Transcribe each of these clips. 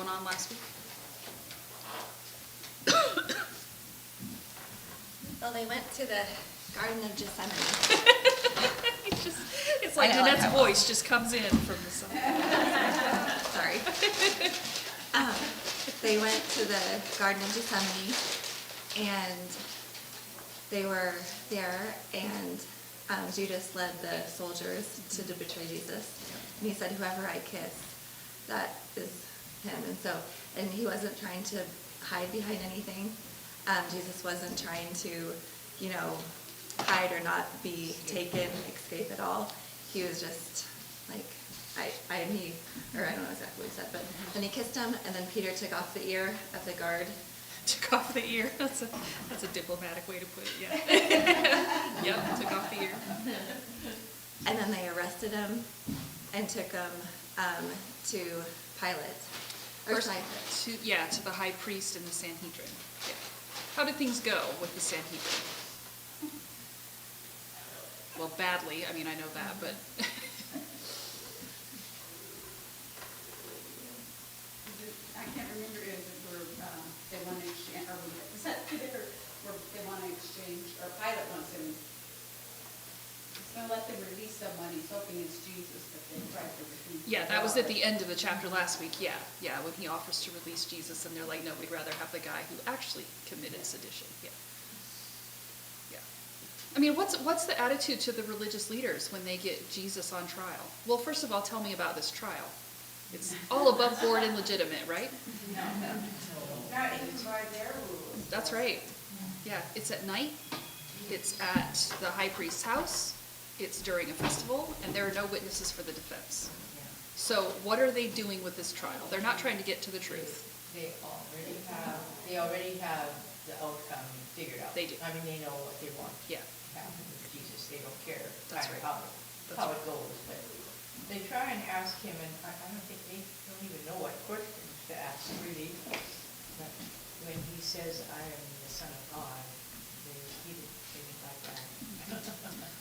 going on last week? Well, they went to the Garden of Gethsemane. It's like Danette's voice just comes in from the side. Sorry. They went to the Garden of Gethsemane, and they were there, and Judas led the soldiers to betray Jesus. And he said, "Whoever I kiss, that is him." And he wasn't trying to hide behind anything. Jesus wasn't trying to, hide or not be taken, escape at all. He was just like, I don't know exactly what he said, but then he kissed him, and then Peter took off the ear of the guard. Took off the ear. That's a diplomatic way to put it, yeah. Yep, took off the ear. And then they arrested him and took him to Pilate. First, to the high priest and the Sanhedrin. Yeah. How did things go with the Sanhedrin? Well, badly. I mean, I know that, but... I can't remember if it were, they want to exchange, or was that Peter, where they want to exchange, or Pilate wants him, he's going to let them release someone, he's hoping it's Jesus, but they tried to refuse. Yeah, that was at the end of the chapter last week, yeah, when he offers to release Jesus, and they're like, no, we'd rather have the guy who actually committed sedition, yeah. I mean, what's the attitude to the religious leaders when they get Jesus on trial? Well, first of all, tell me about this trial. It's all above board and legitimate, right? No. Not even by their rules. That's right. Yeah, it's at night, it's at the high priest's house, it's during a festival, and there are no witnesses for the defense. So what are they doing with this trial? They're not trying to get to the truth. They already have the outcome figured out. They do. I mean, they know what they want. Yeah. Happen with Jesus. They don't care That's right. how it goes. But they try and ask him, and I don't think they don't even know what questions to ask, really. But when he says, "I am the Son of God," he didn't like that.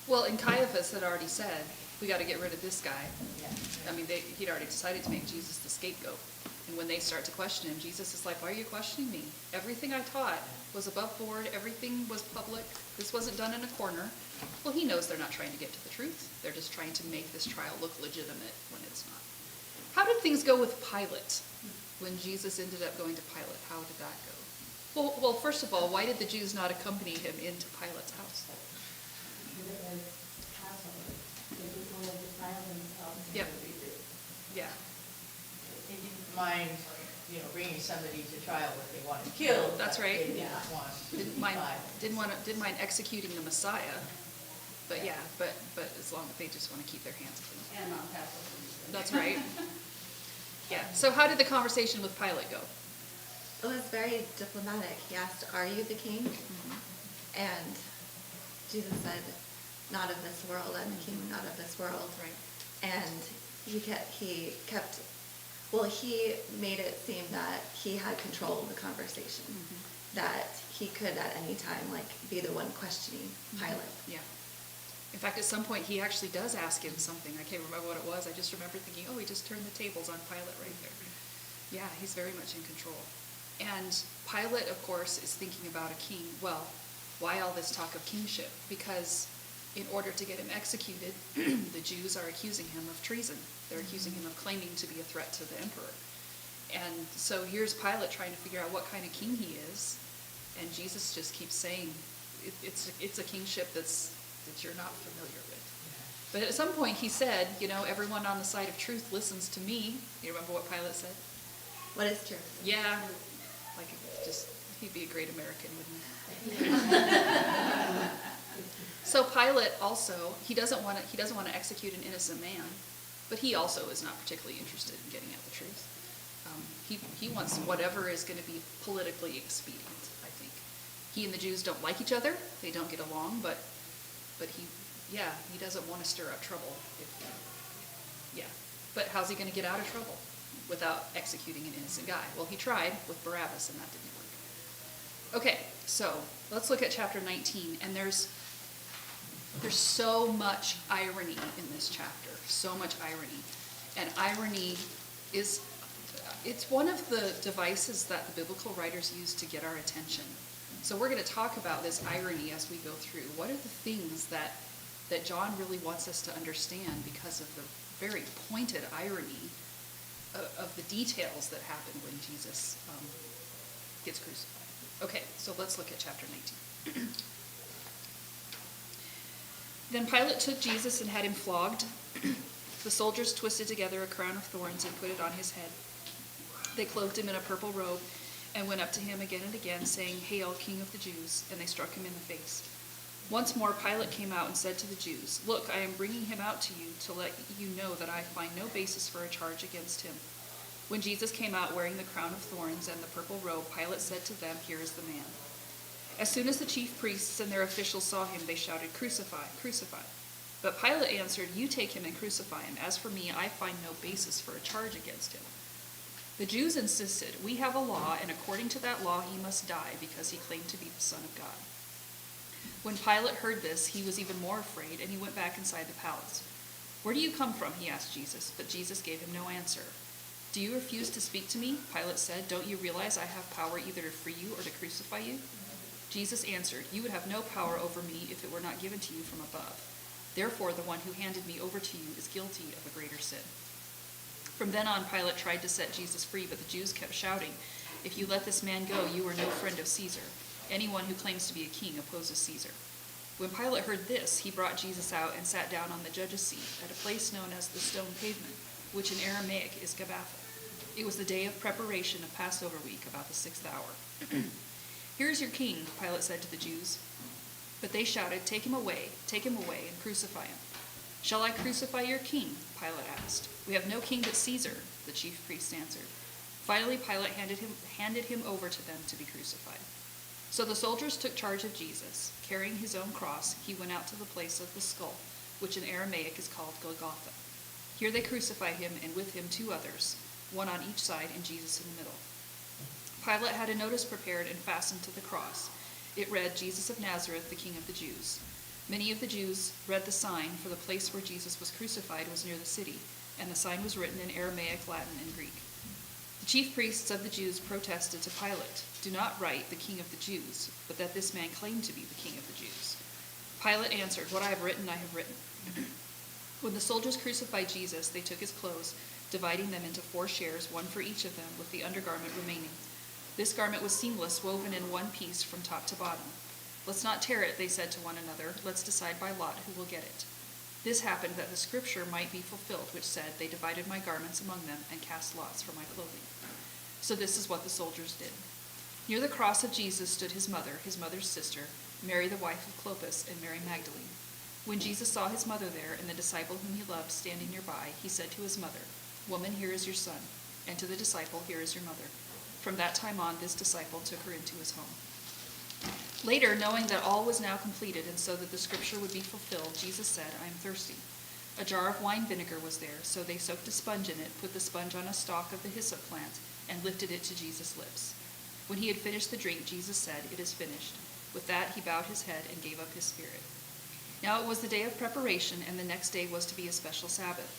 Well, and Caiaphas had already said, we got to get rid of this guy. Yeah. I mean, he'd already decided to make Jesus the scapegoat. And when they start to question him, Jesus is like, why are you questioning me? Everything I taught was above board. Everything was public. This wasn't done in a corner. Well, he knows they're not trying to get to the truth. They're just trying to make this trial look legitimate when it's not. How did things go with Pilate when Jesus ended up going to Pilate? How did that go? Well, first of all, why did the Jews not accompany him into Pilate's house? Yep. Yeah. They didn't mind, bringing somebody to trial that they wanted killed. That's right. They didn't want Didn't mind executing the Messiah. But but as long as they just want to keep their hands clean. And not Passover. That's right. Yeah. So how did the conversation with Pilate go? It was very diplomatic. He asked, "Are you the king?" Mm-hmm. And Jesus said, "Not of this world. I'm the king, not of this world." Right. And he made it seem that he had control of the conversation, that he could at any time be the one questioning Pilate. Yeah. In fact, at some point, he actually does ask him something. I can't remember what it was. I just remember thinking, oh, he just turned the tables on Pilate right there. Yeah, he's very much in control. And Pilate, of course, is thinking about a king. Well, why all this talk of kingship? Because in order to get him executed, the Jews are accusing him of treason. They're accusing him of claiming to be a threat to the emperor. And so here's Pilate trying to figure out what kind of king he is. And Jesus just keeps saying, it's a kingship that you're not familiar with. But at some point he said, everyone on the side of truth listens to me. You remember what Pilate said? What is truth? Yeah. He'd be a great American, wouldn't he? So Pilate also, he doesn't want to execute an innocent man, but he also is not particularly interested in getting at the truth. He wants whatever is going to be politically expedient, I think. He and the Jews don't like each other. They don't get along, but he doesn't want to stir up trouble. But how's he going to get out of trouble without executing an innocent guy? Well, he tried with Barabbas, and that didn't work. Okay, so let's look at chapter 19, and there's so much irony in this chapter, so much irony. And irony is, It's one of the devices that the biblical writers use to get our attention. So we're going to talk about this irony as we go through. What are the things that John really wants us to understand because of the very pointed irony of the details that happen when Jesus gets crucified? Okay, so let's look at chapter 19. Then Pilate took Jesus and had him flogged. The soldiers twisted together a crown of thorns and put it on his head. They clothed him in a purple robe and went up to him again and again, saying, "Hail, King of the Jews!" And they struck him in the face. Once more Pilate came out and said to the Jews, "Look, I am bringing him out to you to let you know that I find no basis for a charge against him." When Jesus came out wearing the crown of thorns and the purple robe, Pilate said to them, "Here is the man." As soon as the chief priests and their officials saw him, they shouted, "Crucify, crucify." But Pilate answered, "You take him and crucify him. As for me, I find no basis for a charge against him." The Jews insisted, "We have a law, and according to that law he must die, because he claimed to be the Son of God." When Pilate heard this, he was even more afraid, and he went back inside the palace. "Where do you come from?" he asked Jesus, but Jesus gave him no answer. "Do you refuse to speak to me?" Pilate said. "Don't you realize I have power either to free you or to crucify you?" Jesus answered, "You would have no power over me if it were not given to you from above. Therefore, the one who handed me over to you is guilty of a greater sin." From then on, Pilate tried to set Jesus free, but the Jews kept shouting, "If you let this man go, you are no friend of Caesar. Anyone who claims to be a king opposes Caesar." When Pilate heard this, he brought Jesus out and sat down on the judge's seat at a place known as the Stone Pavement, which in Aramaic is Gabbatha. It was the day of preparation of Passover week, about the 6th hour. "Here is your king," Pilate said to the Jews. But they shouted, take him away, and crucify him." "Shall I crucify your king?" Pilate asked. "We have no king but Caesar," the chief priests answered. Finally, Pilate handed him over to them to be crucified. So the soldiers took charge of Jesus. Carrying his own cross, he went out to the place of the skull, which in Aramaic is called Golgotha. Here they crucified him, and with him 2 others, one on each side and Jesus in the middle. Pilate had a notice prepared and fastened to the cross. It read, "Jesus of Nazareth, the King of the Jews." Many of the Jews read the sign, for the place where Jesus was crucified was near the city, and the sign was written in Aramaic, Latin, and Greek. The chief priests of the Jews protested to Pilate, "Do not write the King of the Jews, but that this man claimed to be the King of the Jews." Pilate answered, "What I have written, I have written." When the soldiers crucified Jesus, they took his clothes, dividing them into 4 shares, one for each of them, with the undergarment remaining. This garment was seamless, woven in one piece from top to bottom. "Let's not tear it," they said to one another. "Let's decide by lot who will get it." This happened that the scripture might be fulfilled, which said, "They divided my garments among them and cast lots for my clothing." So this is what the soldiers did. Near the cross of Jesus stood his mother's sister, Mary the wife of Clopas, and Mary Magdalene. When Jesus saw his mother there and the disciple whom he loved standing nearby, he said to his mother, "Woman, here is your son," and to the disciple, "Here is your mother." From that time on, this disciple took her into his home. Later, knowing that all was now completed and so that the scripture would be fulfilled, Jesus said, "I am thirsty." A jar of wine vinegar was there, so they soaked a sponge in it, put the sponge on a stalk of the hyssop plant, and lifted it to Jesus' lips. When he had finished the drink, Jesus said, "It is finished." With that, he bowed his head and gave up his spirit. Now it was the day of preparation, and the next day was to be a special Sabbath.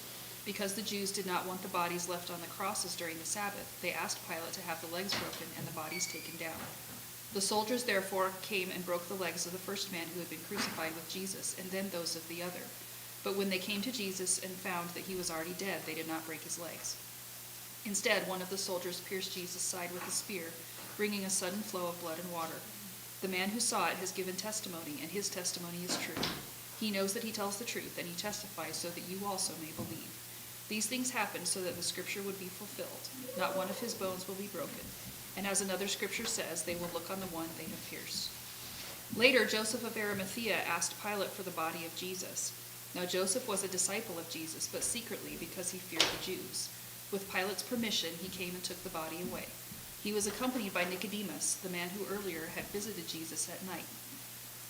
Because the Jews did not want the bodies left on the crosses during the Sabbath, they asked Pilate to have the legs broken and the bodies taken down. The soldiers therefore came and broke the legs of the first man who had been crucified with Jesus, and then those of the other. But when they came to Jesus and found that he was already dead, they did not break his legs. Instead, one of the soldiers pierced Jesus' side with a spear, bringing a sudden flow of blood and water. The man who saw it has given testimony, and his testimony is true. He knows that he tells the truth, and he testifies so that you also may believe. These things happened so that the scripture would be fulfilled. Not one of his bones will be broken. And as another scripture says, they will look on the one they have pierced. Later, Joseph of Arimathea asked Pilate for the body of Jesus. Now Joseph was a disciple of Jesus, but secretly because he feared the Jews. With Pilate's permission, he came and took the body away. He was accompanied by Nicodemus, the man who earlier had visited Jesus at night.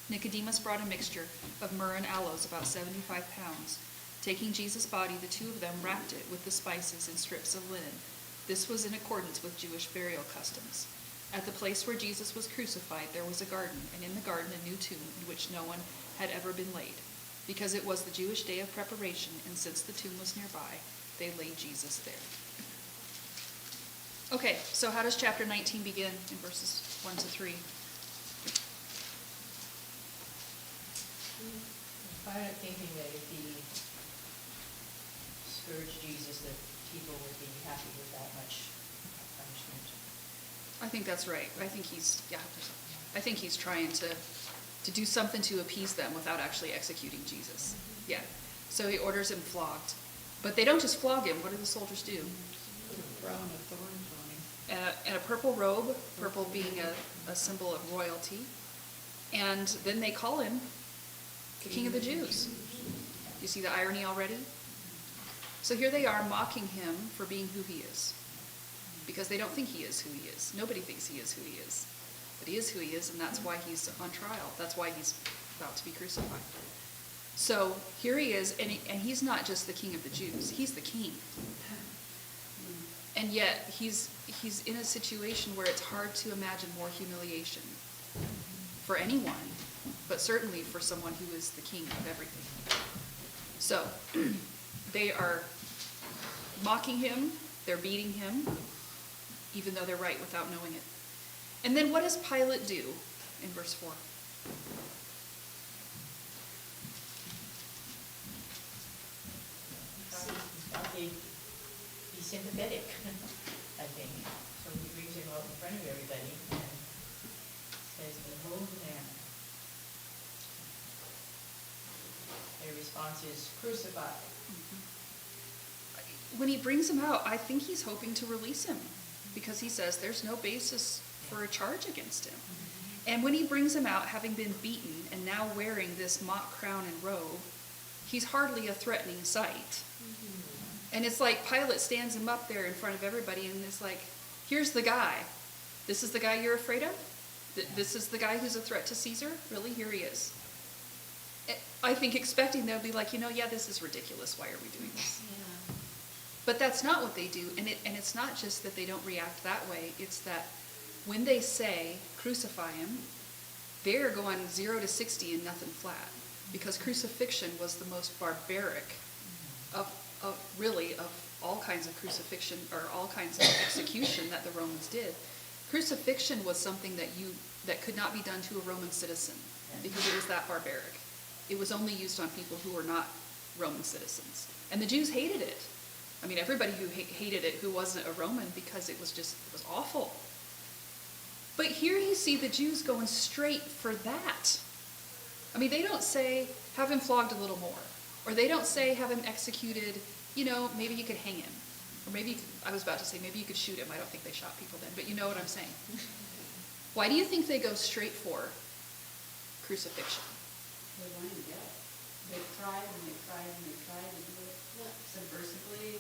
Nicodemus brought a mixture of myrrh and aloes, about 75 pounds. Taking Jesus' body, the 2 of them wrapped it with the spices in strips of linen. This was in accordance with Jewish burial customs. At the place where Jesus was crucified, there was a garden, and in the garden a new tomb in which no one had ever been laid. Because it was the Jewish day of preparation, and since the tomb was nearby, they laid Jesus there. Okay, so how does chapter 19 begin in verses 1 to 3? Pilate thinking that if he scourged Jesus, that people would be happy with that much punishment. I think that's right. I think he's trying to do something to appease them without actually executing Jesus. Yeah. So he orders him flogged. But they don't just flog him. What do the soldiers do? Put a crown of thorns on him. And a purple robe, purple being a symbol of royalty. And then they call him the King of the Jews. You see the irony already? So here they are mocking him for being who he is. Because they don't think he is who he is. Nobody thinks he is who he is. But he is who he is, and that's why he's on trial. That's why he's about to be crucified. So here he is, and he's not just the King of the Jews. He's the king. And yet he's in a situation where it's hard to imagine more humiliation for anyone, but certainly for someone who is the king of everything. So they are mocking him, they're beating him, even though they're right without knowing it. And then what does Pilate do in verse 4? He thought he's sympathetic, I think. So he brings him out in front of everybody and says, "Behold the man." Their response is, "Crucify." When he brings him out, I think he's hoping to release him because he says there's no basis for a charge against him. And when he brings him out, having been beaten and now wearing this mock crown and robe, he's hardly a threatening sight. And it's like Pilate stands him up there in front of everybody and is like, here's the guy. This is the guy you're afraid of? This is the guy who's a threat to Caesar? Really? Here he is. I think expecting they'll be like, yeah, this is ridiculous. Why are we doing this? Yeah. But that's not what they do. And it's not just that they don't react that way. It's that when they say, crucify him, they're going 0 to 60 and nothing flat. Because crucifixion was the most barbaric of all kinds of crucifixion, or all kinds of execution that the Romans did. Crucifixion was something that could not be done to a Roman citizen because it was that barbaric. It was only used on people who were not Roman citizens. And the Jews hated it. I mean, everybody who hated it who wasn't a Roman, because it was awful. But here you see the Jews going straight for that. I mean, they don't say, have him flogged a little more. Or they don't say, have him executed, maybe you could hang him. Or maybe, I was about to say, maybe you could shoot him. I don't think they shot people then, but you know what I'm saying. Why do you think they go straight for crucifixion? They wanted to get it. They tried and they tried and they tried to do it subversively,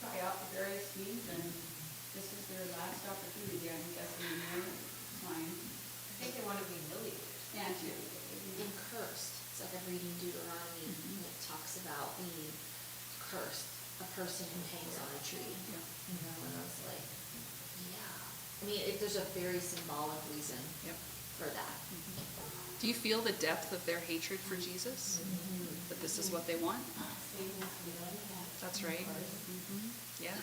try out the various means, and this is their last opportunity, I'm guessing, in their mind. I think they want to be humiliated. And to, And cursed. It's like I'm reading Deuteronomy, and it talks about being cursed, a person who hangs on a tree. Yeah. And I was like, yeah. I mean, there's a very symbolic reason Yep. for that. Do you feel the depth of their hatred for Jesus? That this is what they want? That's right. Yeah.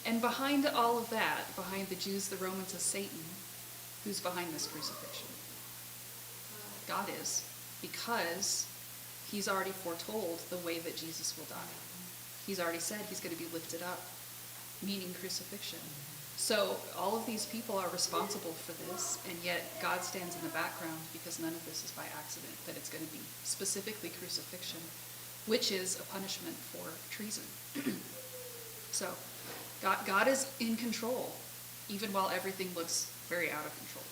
And behind all of that, behind the Jews, the Romans, and Satan, who's behind this crucifixion? God is, because he's already foretold the way that Jesus will die. He's already said he's going to be lifted up, meaning crucifixion. So all of these people are responsible for this, and yet God stands in the background because none of this is by accident, that it's going to be specifically crucifixion, which is a punishment for treason. So God is in control, even while everything looks very out of control.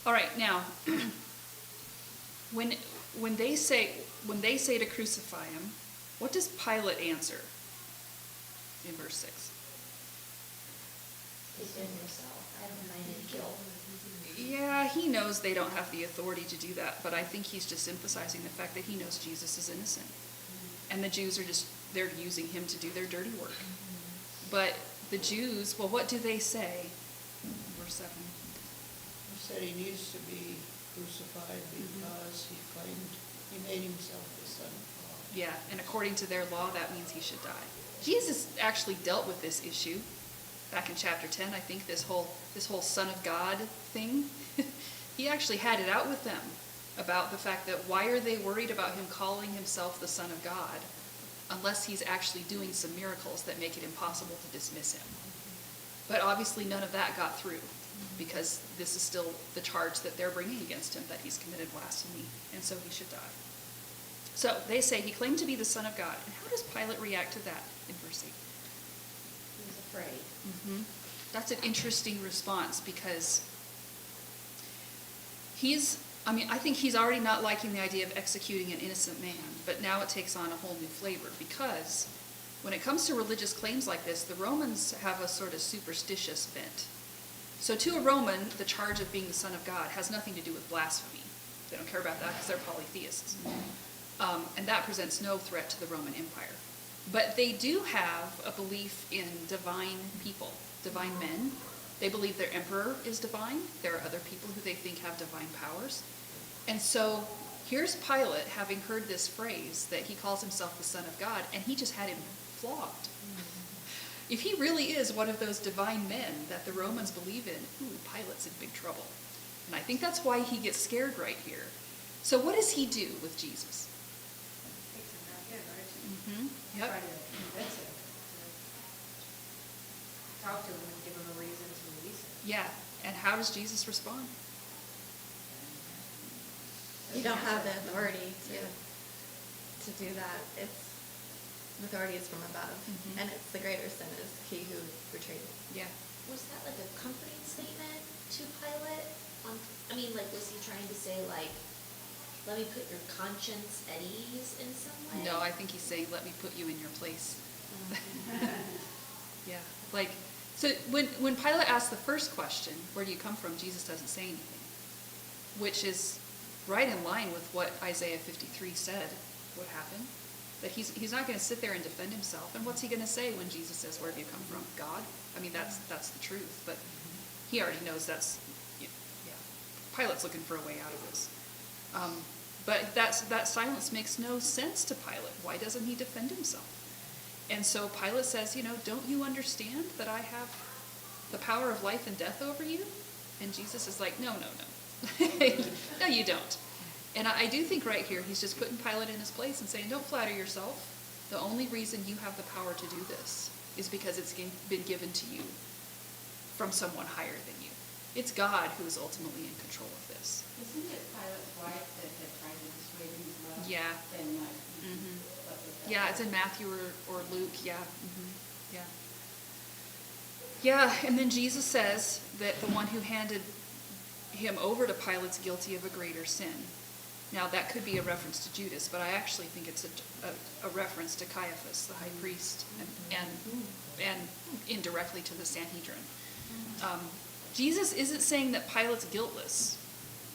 All right, now, when they say to crucify him, what does Pilate answer in verse 6? Defend yourself. I don't find any guilt. Yeah, he knows they don't have the authority to do that, but I think he's just emphasizing the fact that he knows Jesus is innocent. And the Jews they're using him to do their dirty work. But the Jews, well, what do they say? Verse 7. He said he needs to be crucified because he claimed he made himself the Son of God. Yeah, and according to their law, that means he should die. Jesus actually dealt with this issue back in chapter 10, I think, this whole Son of God thing. He actually had it out with them about the fact that why are they worried about him calling himself the Son of God unless he's actually doing some miracles that make it impossible to dismiss him. But obviously none of that got through, because this is still the charge that they're bringing against him, that he's committed blasphemy, and so he should die. So they say he claimed to be the Son of God. And how does Pilate react to that in verse 8? He was afraid. Mm-hmm. That's an interesting response, because I think he's already not liking the idea of executing an innocent man, but now it takes on a whole new flavor, because when it comes to religious claims like this, the Romans have a sort of superstitious bent. So to a Roman, the charge of being the Son of God has nothing to do with blasphemy. They don't care about that because they're polytheists. And that presents no threat to the Roman Empire. But they do have a belief in divine people, divine men. They believe their emperor is divine. There are other people who they think have divine powers. And so here's Pilate having heard this phrase that he calls himself the Son of God, and he just had him flogged. If he really is one of those divine men that the Romans believe in, Pilate's in big trouble. And I think that's why he gets scared right here. So what does he do with Jesus? Takes him back in, right? Mm-hmm. Yep. Try to convince him. Talk to him and give him a reason to release him. Yeah. And how does Jesus respond? You don't have the authority Yeah. to do that. The authority is from above, Mhm. and it's the greater sin is he who betrayed me. Yeah. Was that like a comforting statement to Pilate? Was he trying to say like, let me put your conscience at ease in some way? No, I think he's saying, let me put you in your place. Yeah. So when Pilate asks the first question, where do you come from? Jesus doesn't say anything, which is right in line with what Isaiah 53 said would happen. That he's not going to sit there and defend himself. And what's he going to say when Jesus says, where have you come from? God? That's the truth. But he already knows that's, yeah. Pilate's looking for a way out of this. But that silence makes no sense to Pilate. Why doesn't he defend himself? And so Pilate says, don't you understand that I have the power of life and death over you? And Jesus is like, no. No, you don't. And I do think right here, he's just putting Pilate in his place and saying, don't flatter yourself. The only reason you have the power to do this is because it's been given to you from someone higher than you. It's God who is ultimately in control of this. Isn't it Pilate's wife that had tried to dissuade him as well? Yeah. And Mhm. stuff like that? Yeah, it's in Matthew or Luke, yeah. Mm-hmm. Yeah. Yeah, and then Jesus says that the one who handed him over to Pilate's guilty of a greater sin. Now, that could be a reference to Judas, but I actually think it's a reference to Caiaphas, the high priest, and indirectly to the Sanhedrin. Jesus isn't saying that Pilate's guiltless,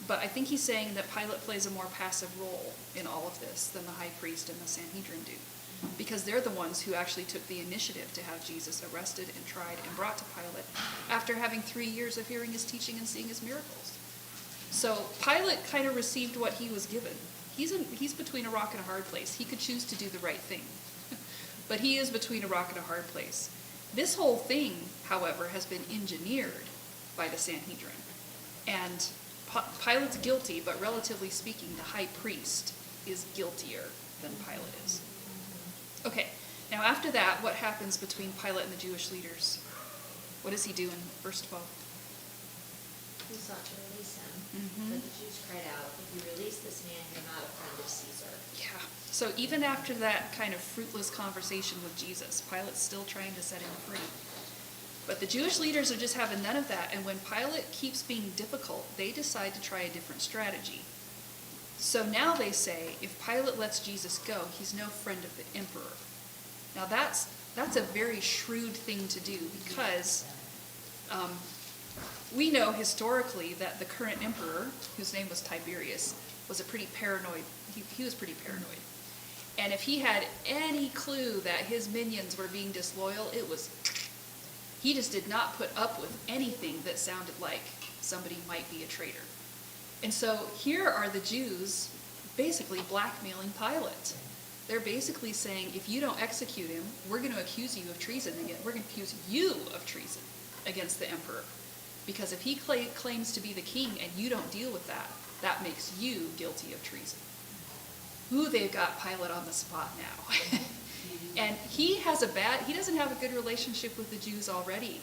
but I think he's saying that Pilate plays a more passive role in all of this than the high priest and the Sanhedrin do, because they're the ones who actually took the initiative to have Jesus arrested and tried and brought to Pilate after having 3 years of hearing his teaching and seeing his miracles. So Pilate kind of received what he was given. He's between a rock and a hard place. He could choose to do the right thing, but he is between a rock and a hard place. This whole thing, however, has been engineered by the Sanhedrin. And Pilate's guilty, but relatively speaking, the high priest is guiltier than Pilate is. Okay, now after that, what happens between Pilate and the Jewish leaders? What does he do in verse 12? He sought to release him, Mhm. but the Jews cried out, if you release this man, you're not a friend of Caesar. Yeah. So even after that kind of fruitless conversation with Jesus, Pilate's still trying to set him free. But the Jewish leaders are just having none of that, and when Pilate keeps being difficult, they decide to try a different strategy. So now they say, if Pilate lets Jesus go, he's no friend of the emperor. Now that's a very shrewd thing to do, because we know historically that the current emperor, whose name was Tiberius, was a pretty paranoid, he was pretty paranoid. And if he had any clue that his minions were being disloyal, he just did not put up with anything that sounded like somebody might be a traitor. And so here are the Jews basically blackmailing Pilate. They're basically saying, if you don't execute him, we're going to accuse you of treason again. We're going to accuse you of treason against the emperor. Because if he claims to be the king and you don't deal with that, that makes you guilty of treason. Ooh, they've got Pilate on the spot now. And he doesn't have a good relationship with the Jews already.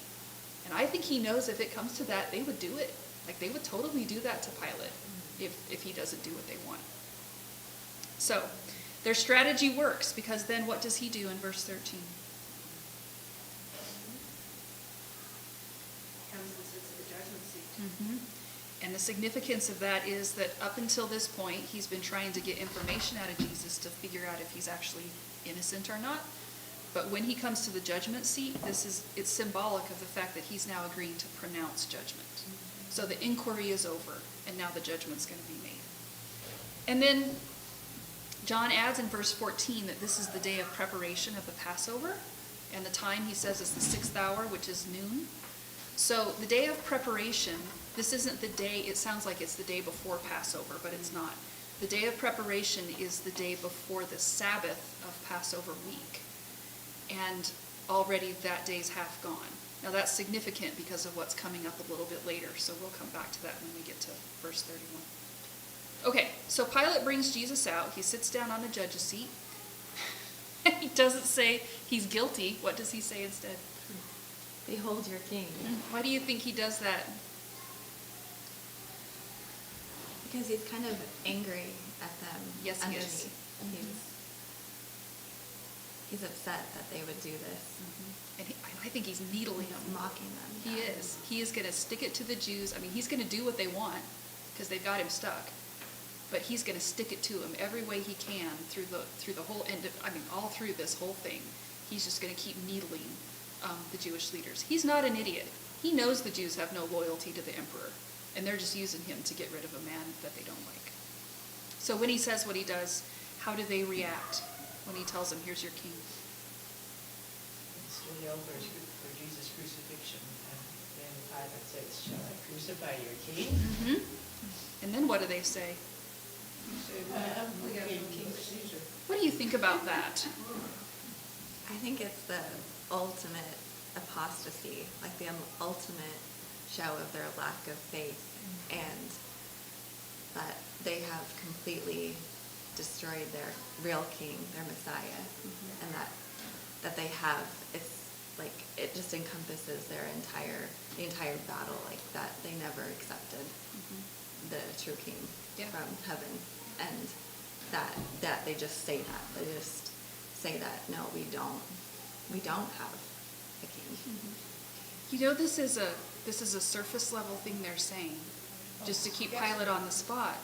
And I think he knows if it comes to that, they would do it. Like, they would totally do that to Pilate if he doesn't do what they want. So, their strategy works, because then what does he do in verse 13? Comes and sits at the judgment seat. Mm-hmm. And the significance of that is that up until this point, he's been trying to get information out of Jesus to figure out if he's actually innocent or not. But when he comes to the judgment seat, it's symbolic of the fact that he's now agreeing to pronounce judgment. So the inquiry is over, and now the judgment's going to be made. And then John adds in verse 14 that this is the day of preparation of the Passover, and the time, he says, is the 6th hour, which is noon. So the day of preparation, this isn't the day, it sounds like it's the day before Passover, but it's not. The day of preparation is the day before the Sabbath of Passover week. And already that day's half gone. Now that's significant because of what's coming up a little bit later, so we'll come back to that when we get to verse 31. Okay, so Pilate brings Jesus out. He sits down on the judge's seat. He doesn't say he's guilty. What does he say instead? Behold your king. Why do you think he does that? Because he's kind of angry at them. Yes, he is. Underneath. He's upset that they would do this. And I think he's needling He's them. mocking them. He yeah. is. He is going to stick it to the Jews. I mean, he's going to do what they want because they've got him stuck. But he's going to stick it to them every way he can through the whole end of, all through this whole thing. He's just going to keep needling the Jewish leaders. He's not an idiot. He knows the Jews have no loyalty to the emperor, and they're just using him to get rid of a man that they don't like. So when he says what he does, how do they react when he tells them, here's your king? It's to the elders for Jesus' crucifixion, and then Pilate says, shall I crucify your king? Mm-hmm. And then what do they say? You say, we have no king Caesar. What do you think about that? I think it's the ultimate apostasy, like the ultimate show of their lack of faith, and that they have completely destroyed their real king, their Messiah, and that they have, it's like, it just encompasses the entire battle, like that they never accepted the true king from heaven, and that they just say that. They just say that, no, we don't have a king. You know, this is a surface level thing they're saying, just to keep Pilate on the spot.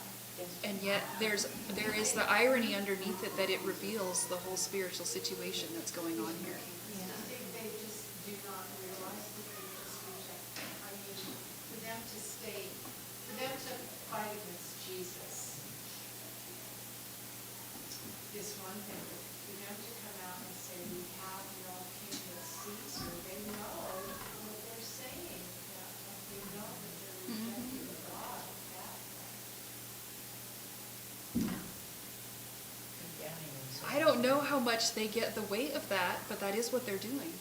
And yet there is the irony underneath it that it reveals the whole spiritual situation that's going on here. They just do not realize that they just reject him. I mean, for them to fight against Jesus is one thing, but for them to come out and say, we have no king but Caesar, they know what they're saying. They know that they're rejecting God that I don't know how much they get the weight of that, but that is what they're doing.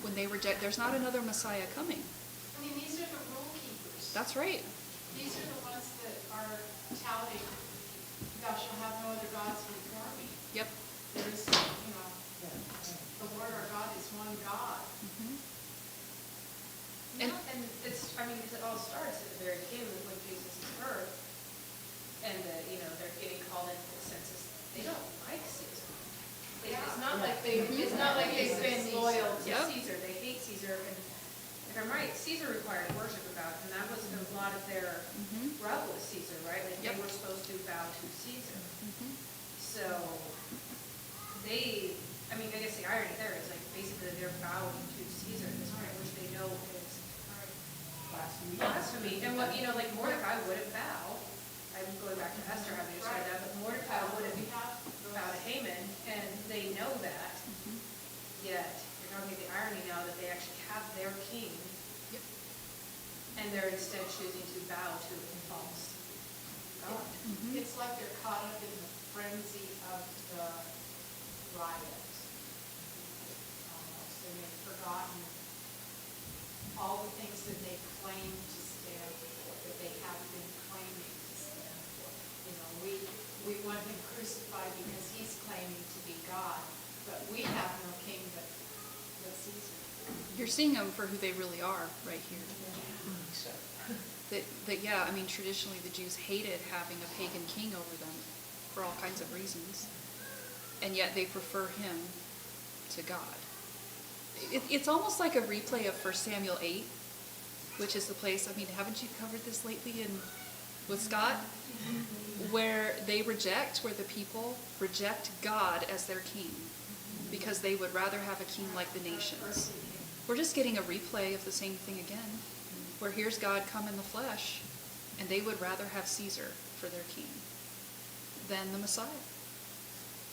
When they reject, there's not another Messiah coming. I mean, these are the rule keepers. That's right. These are the ones that are touting, thou shalt have no other gods before me. Yep. There is, the Lord our God is one God. And- And it's, because it all starts at the very beginning with Jesus' birth, and they're getting called into the census. They don't like Caesar. It's not like they've been loyal to Yep. Caesar. They hate Caesar, and if I'm right, Caesar required worship of God, and that was a lot of their rub with Caesar, right? Like Yep. they were supposed to bow to Caesar. So I guess the irony there is like basically they're bowing to Caesar at this point, which they know is blasphemy. And what, like Mordecai wouldn't bow. I'm going back to Esther having just read that, but Mordecai wouldn't bow to Haman, and they know that. Yet, you're talking about the irony now that they actually have their king, and they're instead choosing to bow to a false god. It's like they're caught up in the frenzy of the riots. Almost, and they've forgotten all the things that they claim to stand for, that they have been claiming to stand for. You know, we want him crucified because he's claiming to be God, but we have no king but Caesar. You're seeing them for who they really are right here. So, Yeah, I mean, traditionally the Jews hated having a pagan king over them for all kinds of reasons. And yet they prefer him to God. It's almost like a replay of 1 Samuel 8, which is the place, I mean, haven't you covered this lately with Scott? Where the people reject God as their king because they would rather have a king like the nations. We're just getting a replay of the same thing again, where here's God come in the flesh, and they would rather have Caesar for their king than the Messiah.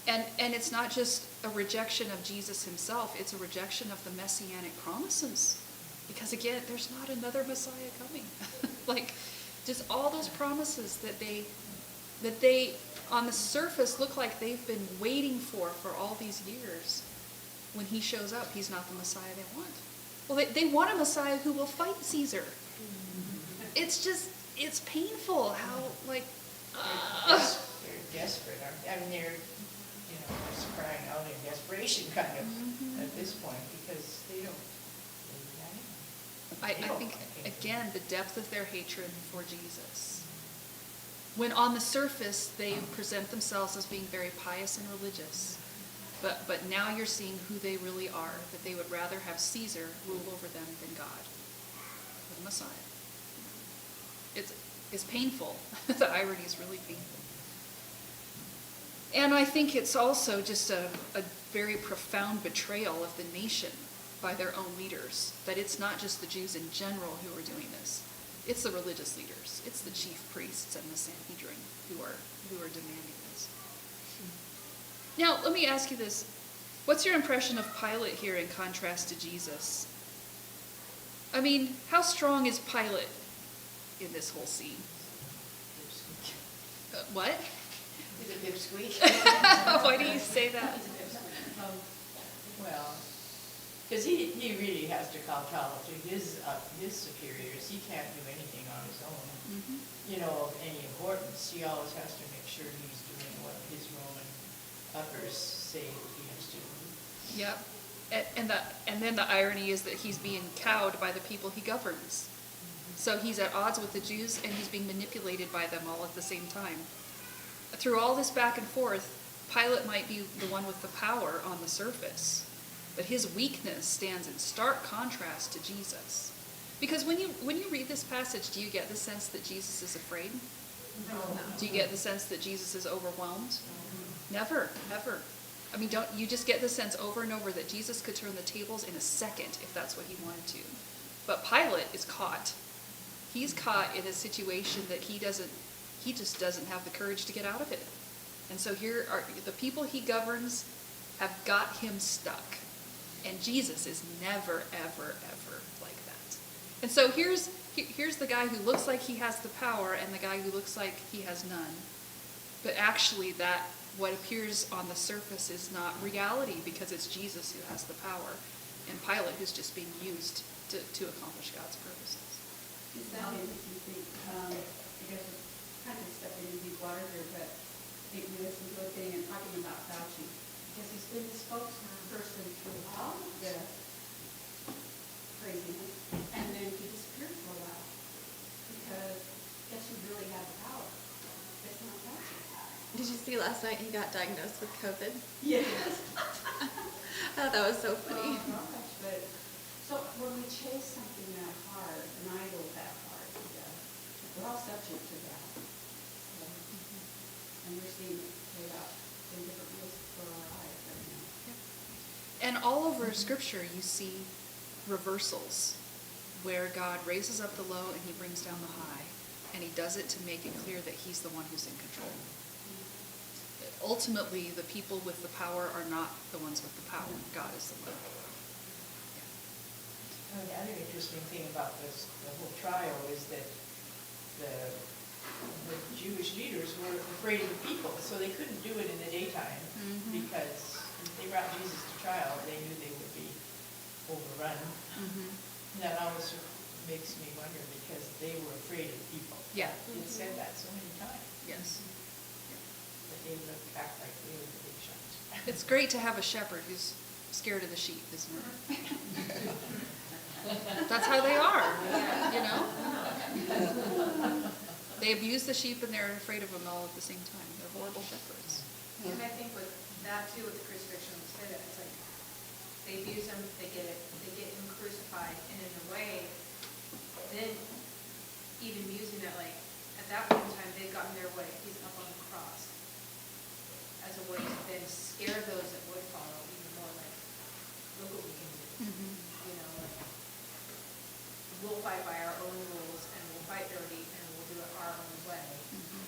And it's not just a rejection of Jesus himself, it's a rejection of the messianic promises. Because again, there's not another Messiah coming. Like, just all those promises that they on the surface look like they've been waiting for all these years. When he shows up, he's not the Messiah they want. Well, they want a Messiah who will fight Caesar. It's painful how, like, they're desperate, aren't they? I mean, they're just crying out in desperation kind of at this point, because they don't believe that. I think, again, the depth of their hatred for Jesus. When on the surface, they present themselves as being very pious and religious. But now you're seeing who they really are, that they would rather have Caesar rule over them than God, or the Messiah. It's painful. The irony is really painful. And I think it's also just a very profound betrayal of the nation by their own leaders, that it's not just the Jews in general who are doing this. It's the religious leaders. It's the chief priests and the Sanhedrin who are demanding this. Now, let me ask you this. What's your impression of Pilate here in contrast to Jesus? I mean, how strong is Pilate in this whole scene? What? He's a pipsqueak. Why do you say that? Well, because he really has to kowtow to his superiors. He can't do anything on his own. Of any importance. He always has to make sure he's doing what his Roman uppers say he has to do. Yep. And then the irony is that he's being cowed by the people he governs. So he's at odds with the Jews, and he's being manipulated by them all at the same time. Through all this back and forth, Pilate might be the one with the power on the surface, but his weakness stands in stark contrast to Jesus. Because when you read this passage, do you get the sense that Jesus is afraid? No. Do you get the sense that Jesus is overwhelmed? Never, ever. I mean, don't you just get the sense over and over that Jesus could turn the tables in a second if that's what he wanted to. But Pilate is caught. He's caught in a situation that he just doesn't have the courage to get out of it. And so here are the people he governs have got him stuck. And Jesus is never, ever, ever like that. And so here's the guy who looks like he has the power and the guy who looks like he has none. But actually that what appears on the surface is not reality, because it's Jesus who has the power and Pilate who's just being used to accomplish God's purposes. Is that you think, I guess we're kind of stepping into deep water here, but I think we listened to a thing and talking about Fauci, because he's been the spokesperson through all of this craziness, and then he disappeared for a while, because guess who really had the power? It's not Fauci. Did you see last night he got diagnosed with COVID? Yes. I thought that was so funny. Oh, gosh, but, so when we chase something that hard, an idol that hard, we're all subject to that. So, and we're seeing it play out in different ways for our eyes right now. And all over Scripture you see reversals where God raises up the low and he brings down the high, and he does it to make it clear that he's the one who's in control. Ultimately, the people with the power are not the ones with the power. God is the one. The other interesting thing about the whole trial is that the Jewish leaders were afraid of the people, so they couldn't do it in the daytime because if they brought Jesus to trial, they knew they would be overrun. Mhm. And that always makes me wonder, because they were afraid of people. Yeah. It said that so many times, Yes. that they would act like they were the big shots. It's great to have a shepherd who's scared of the sheep, isn't it? That's how they are, you know? They abuse the sheep and they're afraid of them all at the same time. They're horrible shepherds. And I think with that too, with the crucifixion, we say that, it's like, they abuse him, they get him crucified, and in a way, then even using that, like, at that point in time, they've gotten their way, he's up on the cross, as a way to then scare those that would follow even more, like, look what we can do. Mhm. You know, like, we'll fight by our own rules, and we'll fight dirty, and we'll do it our own way. Mhm.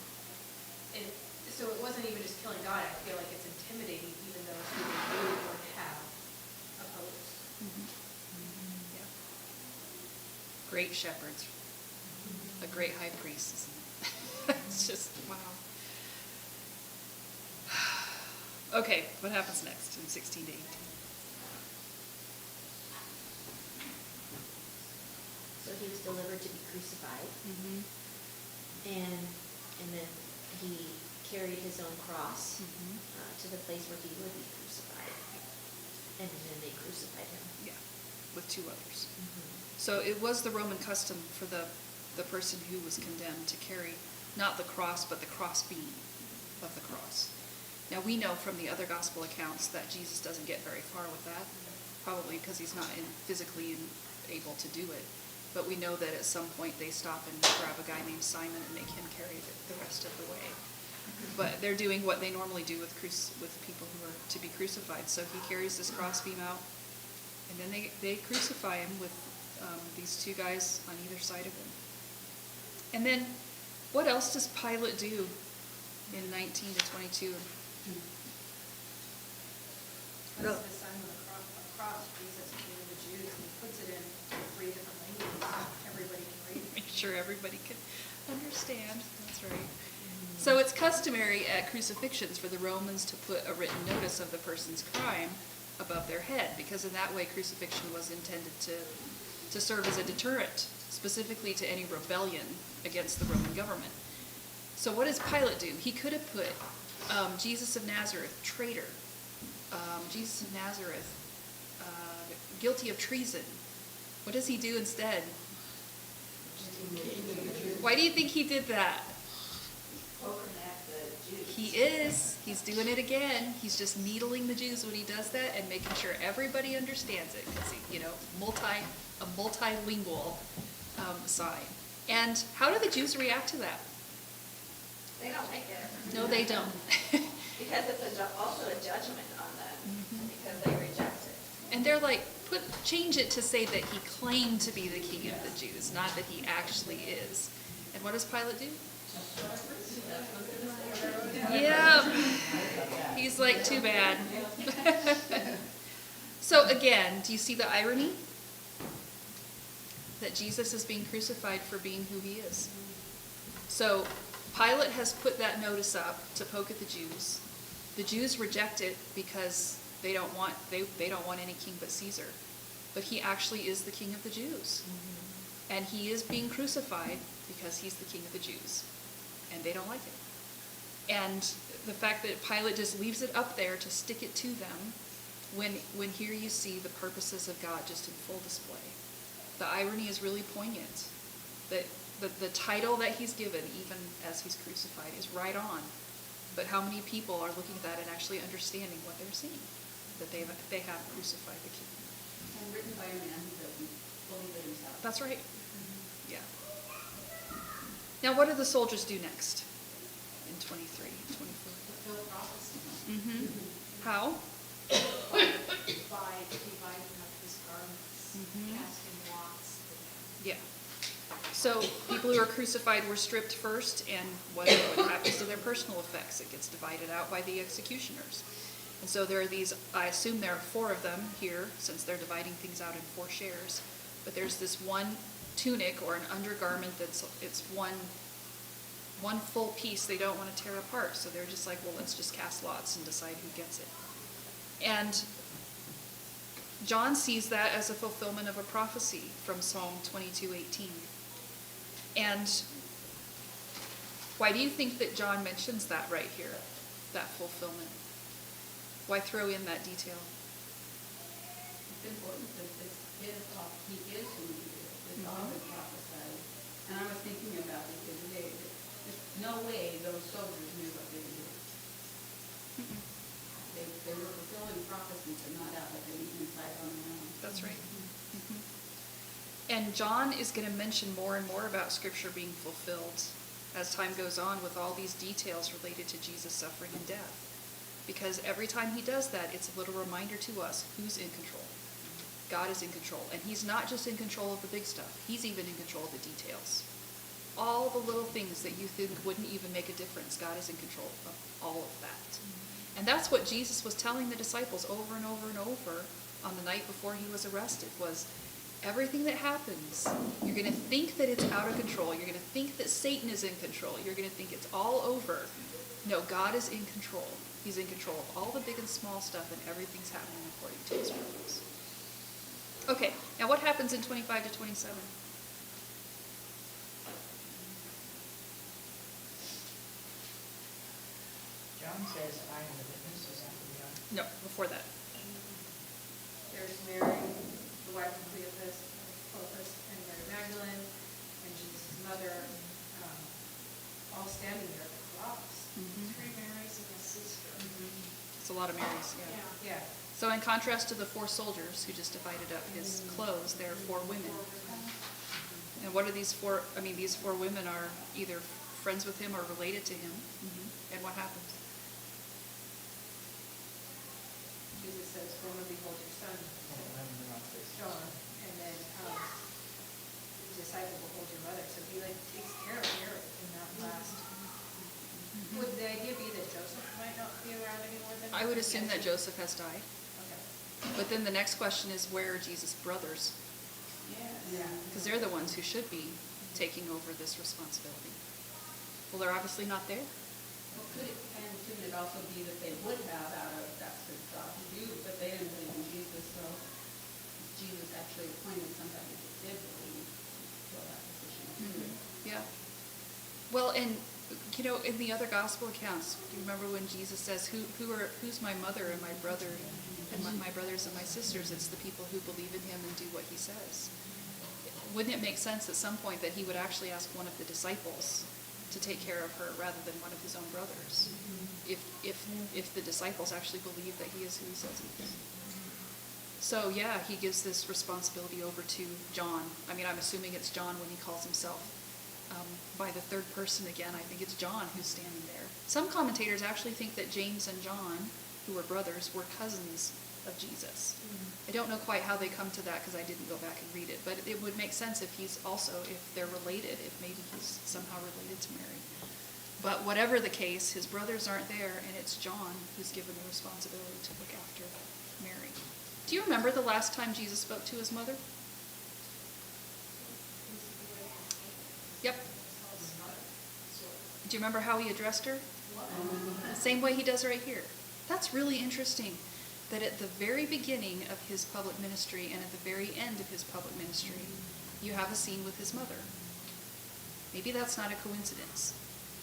And so it wasn't even just killing God, I feel like it's intimidating even those who they really would have opposed. Mhm. Yeah. Great shepherds. A great high priest, isn't it? It's just, wow. Okay, what happens next in 16 to 18? So he was delivered to be crucified, Mm-hmm. and then he carried his own cross Mhm. to the place where he would be crucified, and then they crucified him. Yeah, with two others. Mm-hmm. So it was the Roman custom for the person who was condemned to carry not the cross, but the crossbeam of the cross. Now we know from the other gospel accounts that Jesus doesn't get very far with that, probably because he's not physically able to do it. But we know that at some point they stop and grab a guy named Simon and make him carry the rest of the way. But they're doing what they normally do with people who are to be crucified. So he carries this crossbeam out, and then they crucify him with these two guys on either side of him. And then, what else does Pilate do in 19 to 22? That's the sign of the cross, Jesus, King of the Jews, and he puts it in 3 different languages, so everybody can read it. Make sure everybody can understand. That's right. So it's customary at crucifixions for the Romans to put a written notice of the person's crime above their head, because in that way crucifixion was intended to serve as a deterrent, specifically to any rebellion against the Roman government. So what does Pilate do? He could have put Jesus of Nazareth, traitor, Jesus of Nazareth, guilty of treason. What does he do instead? Why do you think he did that? Poking at the Jews. He is. He's doing it again. He's just needling the Jews when he does that and making sure everybody understands it. Because, a multilingual sign. And how do the Jews react to that? They don't like it. No, they don't. Because it's also a judgment on them, because they reject it. And they're like, change it to say that he claimed to be the king of the Jews, not that he actually is. And what does Pilate do? Yeah. He's like, too bad. So again, do you see the irony? That Jesus is being crucified for being who he is. So Pilate has put that notice up to poke at the Jews. The Jews reject it because they don't want any king but Caesar. But he actually is the king of the Jews. Mm-hmm. And he is being crucified because he's the king of the Jews. And they don't like it. And the fact that Pilate just leaves it up there to stick it to them, when here you see the purposes of God just in full display. The irony is really poignant. That the title that he's given, even as he's crucified, is right on. But how many people are looking at that and actually understanding what they're seeing? That they have crucified the king. And written by a man who doesn't believe it himself. That's right. Yeah. Now, what do the soldiers do next? In 23, 24? Fulfill prophecy. Mm-hmm. How? By dividing up his garments, Mhm. casting lots. Yeah. So people who are crucified were stripped first, and what happens to their personal effects? It gets divided out by the executioners. And so there are these, I assume there are 4 of them here, since they're dividing things out in 4 shares. But there's this one tunic or an undergarment it's one full piece they don't want to tear apart. So they're just like, well, let's just cast lots and decide who gets it. And John sees that as a fulfillment of a prophecy from Psalm 22:18. And why do you think that John mentions that right here, that fulfillment? Why throw in that detail? It's important because he is who he is. It's all been prophesied. And I was thinking about it the other day. There's no way those soldiers knew what they were doing. They were fulfilling prophecies, but not out of any insight on their own. That's right. Mhm. And John is going to mention more and more about Scripture being fulfilled as time goes on with all these details related to Jesus' suffering and death. Because every time he does that, it's a little reminder to us who's in control. God is in control. And he's not just in control of the big stuff. He's even in control of the details. All the little things that you think wouldn't even make a difference, God is in control of all of that. And that's what Jesus was telling the disciples over and over and over on the night before he was arrested, was everything that happens, you're going to think that it's out of control. You're going to think that Satan is in control. You're going to think it's all over. No, God is in control. He's in control of all the big and small stuff, and everything's happening according to his purpose. Okay, now what happens in 25 to 27? John says, I am the witness, is that what we are? No, before that. There's Mary, the wife of Cleopas, and Mary Magdalene, and Jesus' mother, all standing there at the cross. Mhm. 3 Marys and a sister. It's a lot of Marys, yeah. Yeah. So in contrast to the 4 soldiers who just divided up his clothes, there are 4 women. And what are these 4? I mean, these 4 women are either friends with him or related to him. And what happens? Jesus says, "Woman, behold your son." John, and then the disciple, "Behold your mother." So he takes care of Mary in that last. Would the idea be that Joseph might not be around anymore then? I would assume that Joseph has died. Okay. But then the next question is, where are Jesus' brothers? Yeah. Because they're the ones who should be taking over this responsibility. Well, they're obviously not there. Well, couldn't it also be that they would have out of that's their job to do, but they didn't believe in Jesus, so Jesus actually appointed somebody that did believe to fill that position too. Yeah. Well, and in the other gospel accounts, do you remember when Jesus says, "Who's my mother and my brother and my brothers and my sisters?" It's the people who believe in him and do what he says. Wouldn't it make sense at some point that he would actually ask one of the disciples to take care of her rather than one of his own brothers? If the disciples actually believe that he is who he says he is. So yeah, he gives this responsibility over to John. I mean, I'm assuming it's John when he calls himself by the third person again. I think it's John who's standing there. Some commentators actually think that James and John, who were brothers, were cousins of Jesus. I don't know quite how they come to that because I didn't go back and read it, but it would make sense if they're related, if maybe he's somehow related to Mary. But whatever the case, his brothers aren't there, and it's John who's given the responsibility to look after Mary. Do you remember the last time Jesus spoke to his mother? Yep. Do you remember how he addressed her? The same way he does right here. That's really interesting, that at the very beginning of his public ministry and at the very end of his public ministry, you have a scene with his mother. Maybe that's not a coincidence.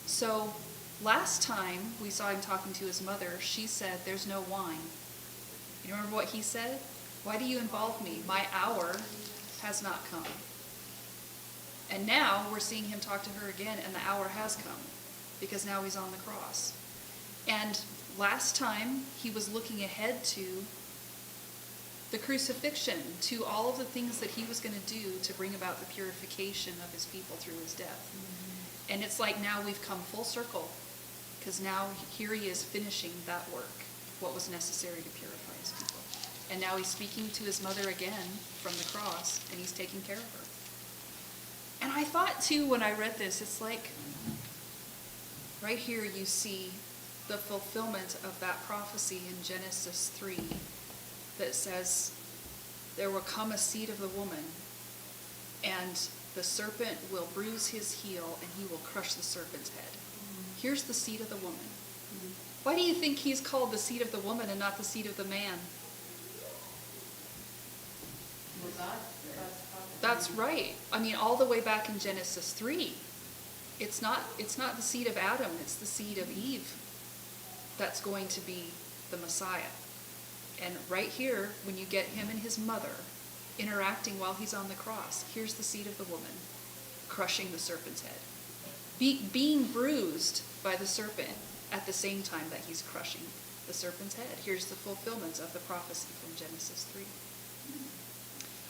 So last time we saw him talking to his mother, she said, "There's no wine." You remember what he said? "Why do you involve me? My hour has not come." And now we're seeing him talk to her again, and the hour has come, because now he's on the cross. And last time he was looking ahead to the crucifixion, to all of the things that he was going to do to bring about the purification of his people through his death. And it's like now we've come full circle, because now here he is finishing that work, what was necessary to purify his people. And now he's speaking to his mother again from the cross, and he's taking care of her. And I thought too, when I read this, it's like right here you see the fulfillment of that prophecy in Genesis 3 that says, "There will come a seed of the woman, and the serpent will bruise his heel, and he will crush the serpent's head." Here's the seed of the woman. Why do you think he's called the seed of the woman and not the seed of the man? Was God? That's right. I mean, all the way back in Genesis 3. It's not the seed of Adam, it's the seed of Eve that's going to be the Messiah. And right here, when you get him and his mother interacting while he's on the cross, here's the seed of the woman crushing the serpent's head. Being bruised by the serpent at the same time that he's crushing the serpent's head. Here's the fulfillment of the prophecy from Genesis 3.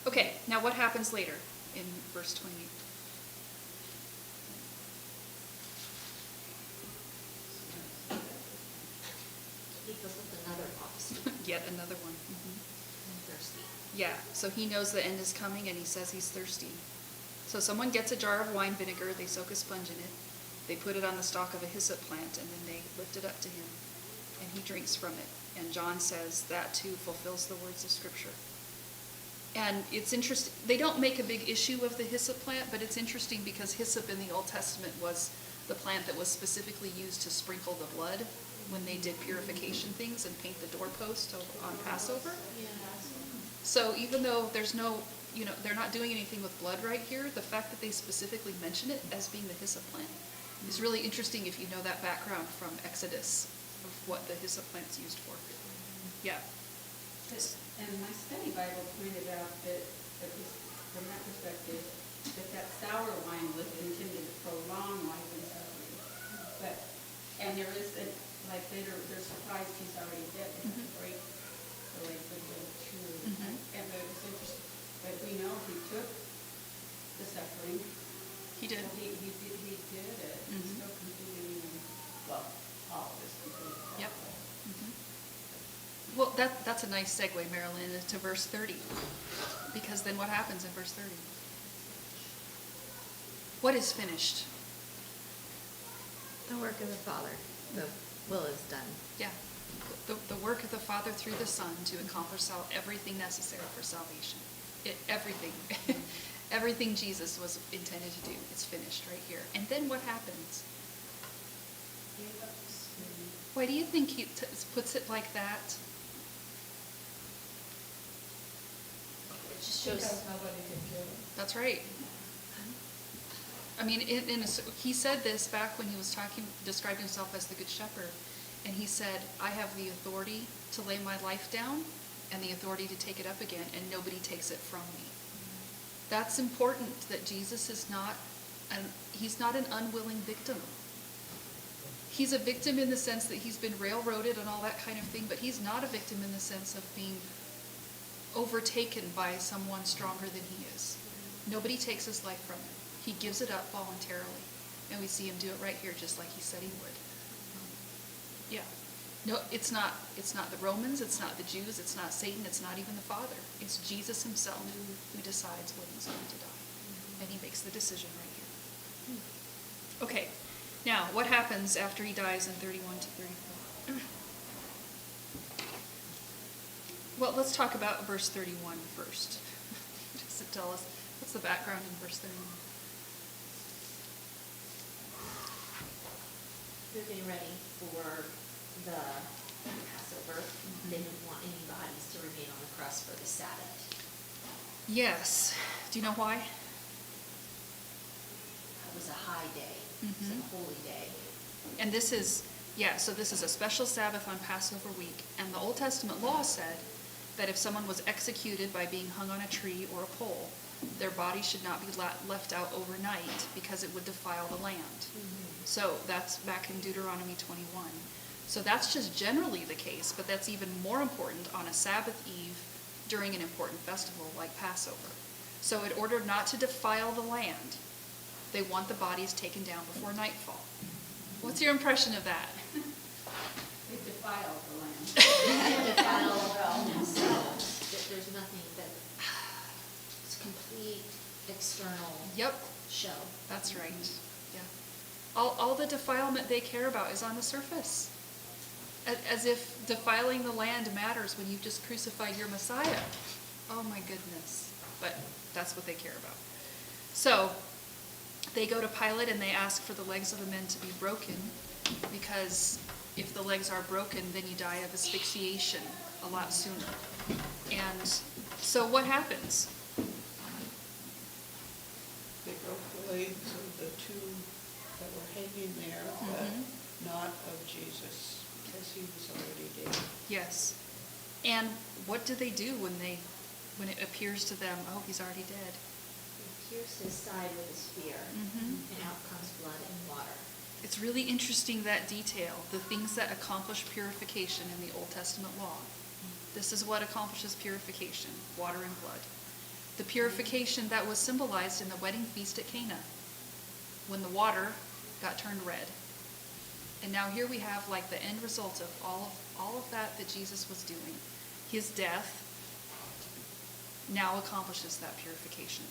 Okay, now what happens later in verse 28? He fulfilled another prophecy. Yet another one. Mhm. I'm thirsty. Yeah, so he knows the end is coming and he says he's thirsty. So someone gets a jar of wine vinegar, they soak a sponge in it, they put it on the stalk of a hyssop plant, and then they lift it up to him, and he drinks from it. And John says that too fulfills the words of Scripture. And it's interesting, they don't make a big issue of the hyssop plant, but it's interesting because hyssop in the Old Testament was the plant that was specifically used to sprinkle the blood when they did purification things and paint the doorpost on Passover. Yeah. So even though there's no, they're not doing anything with blood right here, the fact that they specifically mention it as being the hyssop plant is really interesting if you know that background from Exodus of what the hyssop plant's used for. Yeah. And my study Bible pointed out that, at least from that perspective, that sour wine was intended to prolong life and suffering. And there is, like later, they're surprised he's already dead. They have to break the legs of the tree. Mhm. And but it was interesting, but we know he took the suffering. He did. He did it. He's Mhm. still completing, well, all of this completed. Yep. Mhm. Well, that's a nice segue, Marilyn, to verse 30. Because then what happens in verse 30? What is finished? The work of the Father, the will is done. Yeah. The work of the Father through the Son to accomplish everything necessary for salvation. Everything. Everything Jesus was intended to do. It's finished right here. And then what happens? Why do you think he puts it like that? It just shows. Because nobody can kill him. That's right. I mean, he said this back when he was described himself as the Good Shepherd. And he said, I have the authority to lay my life down and the authority to take it up again, and nobody takes it from me. That's important, that Jesus is he's not an unwilling victim. He's a victim in the sense that he's been railroaded and all that kind of thing, but he's not a victim in the sense of being overtaken by someone stronger than he is. Nobody takes his life from him. He gives it up voluntarily. And we see him do it right here, just like he said he would. Yeah. No, it's not the Romans, it's not the Jews, it's not Satan, it's not even the Father. It's Jesus himself who decides when he's going to die. And he makes the decision right here. Okay. Now, what happens after he dies in 31 to 34? Well, let's talk about verse 31 first. Just to tell us, what's the background in verse 31? They're getting ready for the Passover. They didn't want any bodies to remain on the cross for the Sabbath. Yes. Do you know why? It was a high day. It was a holy day. And this is a special Sabbath on Passover week. And the Old Testament law said that if someone was executed by being hung on a tree or a pole, their body should not be left out overnight because it would defile the land. So that's back in Deuteronomy 21. So that's just generally the case, but that's even more important on a Sabbath eve during an important festival like Passover. So in order not to defile the land, they want the bodies taken down before nightfall. What's your impression of that? They defiled the land. There's nothing that it's complete external Yep, show. that's right. Yeah. All the defilement they care about is on the surface. As if defiling the land matters when you've just crucified your Messiah. Oh my goodness. But that's what they care about. So they go to Pilate and they ask for the legs of the men to be broken because if the legs are broken, then you die of asphyxiation a lot sooner. And so what happens? They broke the legs of the two that were hanging there, but not of Jesus, because he was already dead. Yes. And what do they do when it appears to them, oh, he's already dead? He pierced his side with a spear, and out comes blood and water. It's really interesting, that detail, the things that accomplish purification in the Old Testament law. This is what accomplishes purification, water and blood. The purification that was symbolized in the wedding feast at Cana, when the water got turned red. And now here we have like the end result of all of that Jesus was doing. His death now accomplishes that purification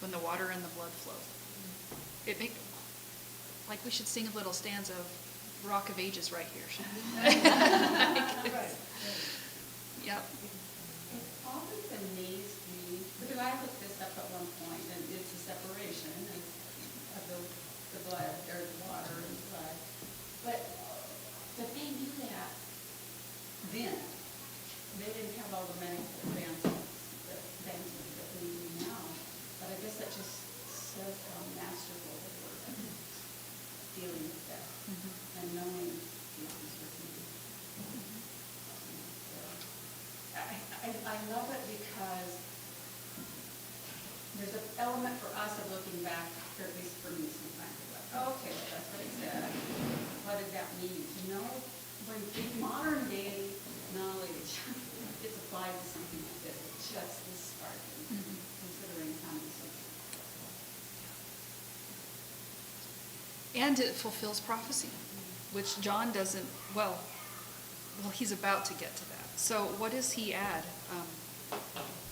when the water and the blood flow. Like we should sing a little stanza of Rock of Ages right here, shouldn't we? Yep. It always amazed me, because I looked this up at one point, and it's a separation of the blood, or the water and blood. But they knew that then. They didn't have all the medical advancements that we do now. But I guess that just says how masterful they were at dealing with that and knowing the uncertainty. I love it because there's an element for us of looking back, or at least for me sometimes, like, okay, well, that's what he said. What did that mean? You know, when in modern day knowledge gets applied to something like this, it's just this sparking, considering how many subjects. And it fulfills prophecy, which John doesn't, well, he's about to get to that. So what does he add?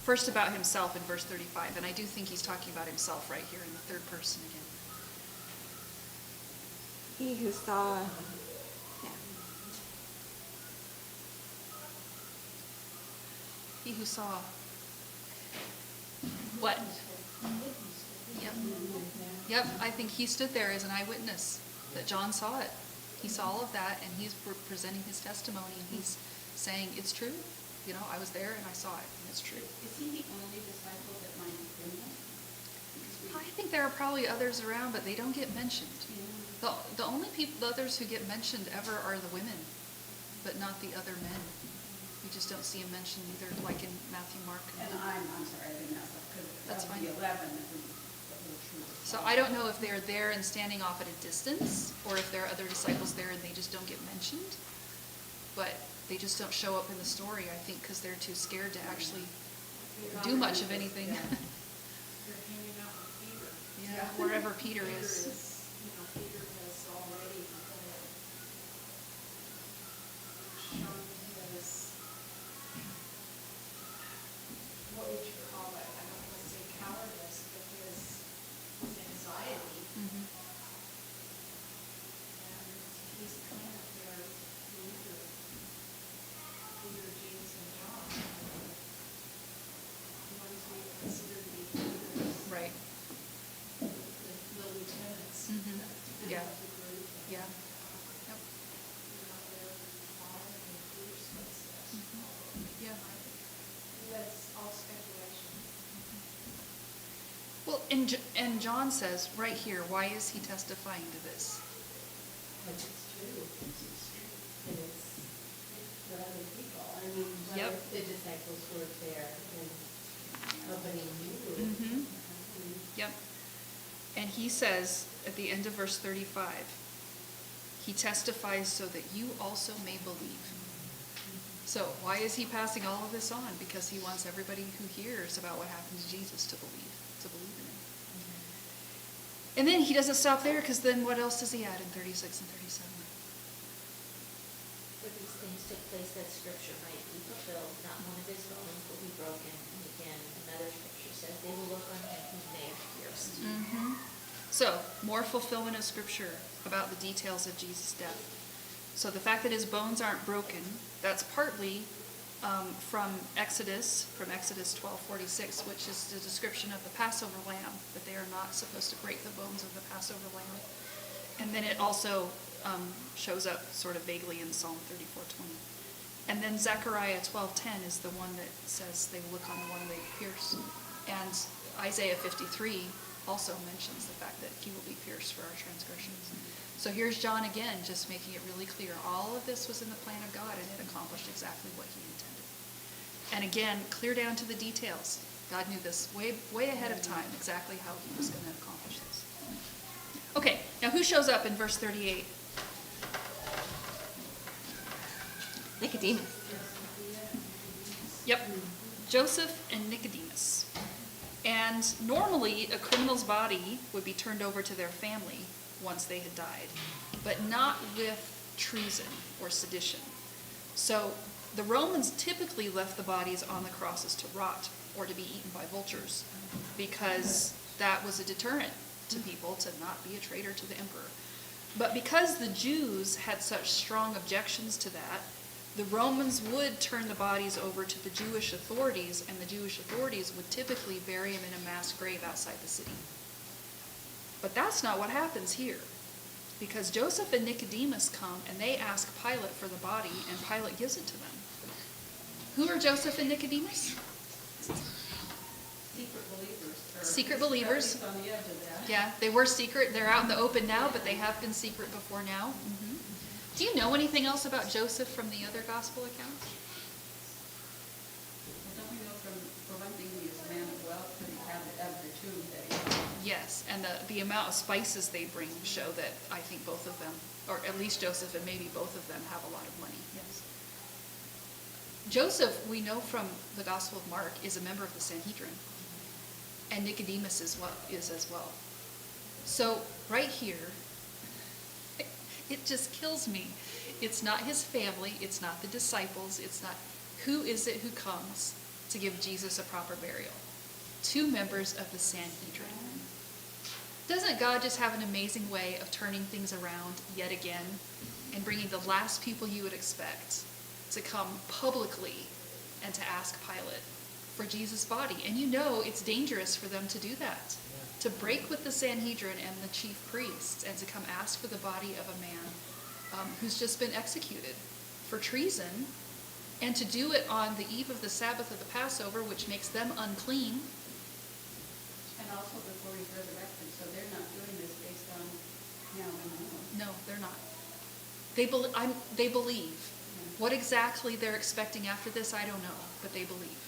First about himself in verse 35, and I do think he's talking about himself right here in the third person again. He who saw, He who saw what? Yep, I think he stood there as an eyewitness, that John saw it. He saw all of that, and he's presenting his testimony, and he's saying, it's true. You know, I was there and I saw it, and it's true. Is he the only disciple that might have been there? I think there are probably others around, but they don't get mentioned. The only the others who get mentioned ever are the women, but not the other men. We just don't see them mentioned either, like in Matthew, Mark. And I'm sorry, I didn't ask that, because That's of fine. the 11 that were true. So I don't know if they're there and standing off at a distance, or if there are other disciples there and they just don't get mentioned. But they just don't show up in the story, I think, because they're too scared to actually do much of anything. They're hanging out with Peter. Yeah, wherever Peter is. Peter has already shown his, what would you call it? I don't want to say cowardice, but his anxiety. And he's kind of their leader, Peter, James, and John. The ones we consider to be leaders. Right. The lieutenants. Yeah. Of the group. Yeah. Yep. They're following in Peter's footsteps. Yeah. That's all speculation. Well, and John says right here, why is he testifying to this? But it's true. And it's the other people. I mean, Yep. what if the disciples were there and nobody knew? Yep. And he says at the end of verse 35, he testifies so that you also may believe. So why is he passing all of this on? Because he wants everybody who hears about what happened to Jesus to believe in him. And then he doesn't stop there, because then what else does he add in 36 and 37? For these things took place that scripture might be fulfilled, not one of his bones will be broken. And again, another scripture says, they will look on him whom they have pierced. So, more fulfillment of scripture about the details of Jesus' death. So the fact that his bones aren't broken, that's partly from Exodus 12:46, which is the description of the Passover lamb, that they are not supposed to break the bones of the Passover lamb. And then it also shows up sort of vaguely in Psalm 34:20. And then Zechariah 12:10 is the one that says they look on the one they pierce. And Isaiah 53 also mentions the fact that he will be pierced for our transgressions. So here's John again, just making it really clear. All of this was in the plan of God, and it accomplished exactly what he intended. And again, clear down to the details. God knew this way ahead of time, exactly how he was going to accomplish this. Okay, now who shows up in verse 38? Nicodemus. Yep, Joseph and Nicodemus. And normally, a criminal's body would be turned over to their family once they had died, but not with treason or sedition. So the Romans typically left the bodies on the crosses to rot or to be eaten by vultures, because that was a deterrent to people to not be a traitor to the emperor. But because the Jews had such strong objections to that, the Romans would turn the bodies over to the Jewish authorities, and the Jewish authorities would typically bury them in a mass grave outside the city. But that's not what happens here, because Joseph and Nicodemus come and they ask Pilate for the body, and Pilate gives it to them. Who are Joseph and Nicodemus? Secret believers. Secret believers. On the edge of that. Yeah, they were secret. They're out in the open now, but they have been secret before now. Mm-hmm. Do you know anything else about Joseph from the other gospel accounts? Well, don't we know for one thing, he was a man of wealth, but he had the tomb that he had. Yes, and the amount of spices they bring show that I think both of them, or at least Joseph and maybe both of them, have a lot of money, yes. Joseph, we know from the Gospel of Mark, is a member of the Sanhedrin, and Nicodemus is as well. So right here, it just kills me. It's not his family, it's not the disciples, it's not, who is it who comes to give Jesus a proper burial? Two members of the Sanhedrin. Doesn't God just have an amazing way of turning things around yet again and bringing the last people you would expect to come publicly and to ask Pilate for Jesus' body? And you know it's dangerous for them to do that, to break with the Sanhedrin and the chief priests and to come ask for the body of a man who's just been executed for treason, and to do it on the eve of the Sabbath of the Passover, which makes them unclean. And also before he's resurrected, so they're not doing this based on now and now. No, they're not. They believe. What exactly they're expecting after this, I don't know, but they believe.